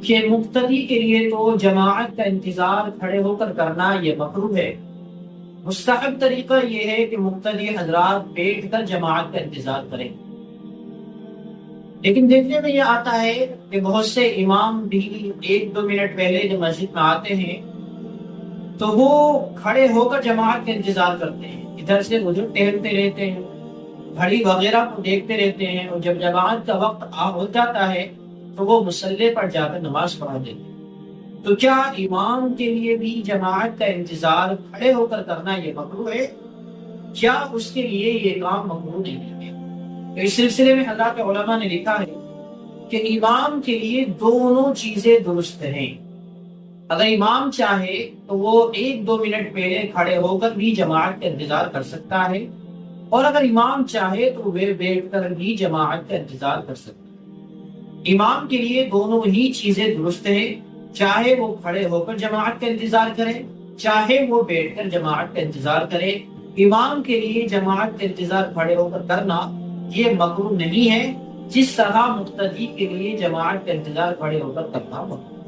کہ مقتدی کے لیے تو جماعت کا انتظار کھڑے ہو کر کرنا یہ مکروہ ہے۔ مستحب طریقہ یہ ہے کہ مقتدی حضرات بیٹھ کر جماعت کا انتظار کریں۔ لیکن دیکھنے میں یہ آتا ہے کہ بہت سے امام بھی 1-2 منٹ پہلے جب مسجد میں آتے ہیں تو وہ کھڑے ہو کر جماعت کا انتظار کرتے ہیں، ادھر سے ادھر ٹہلتے رہتے ہیں، گھڑی وغیرہ کو دیکھتے رہتے ہیں، اور جب جماعت کا وقت ہو جاتا ہے تو وہ مصلی پر جا کر نماز پڑھا دیتے ہیں۔ تو کیا امام کے لیے بھی جماعت کا انتظار کھڑے ہو کر کرنا یہ مکروہ ہے؟ کیا اس کے لیے یہ کام مکروہ نہیں ہے؟ تو اس سلسلے میں حضرات علماء نے لکھا ہے کہ امام کے لیے دونوں چیزیں درست ہیں۔ اگر امام چاہے تو وہ 1-2 منٹ پہلے کھڑے ہو کر بھی جماعت کا انتظار کر سکتا ہے، اور اگر امام چاہے تو وہ بیٹھ کر بھی جماعت کا انتظار کر سکتا ہے۔ امام کے لیے دونوں ہی چیزیں درست ہیں، چاہے وہ کھڑے ہو کر جماعت کا انتظار کرے، چاہے وہ بیٹھ کر جماعت کا انتظار کرے۔ امام کے لیے جماعت کا انتظار کھڑے ہو کر کرنا یہ مکروہ نہیں ہے، جس طرح مقتدی کے لیے جماعت کا انتظار کھڑے ہو کر کرنا مکروہ۔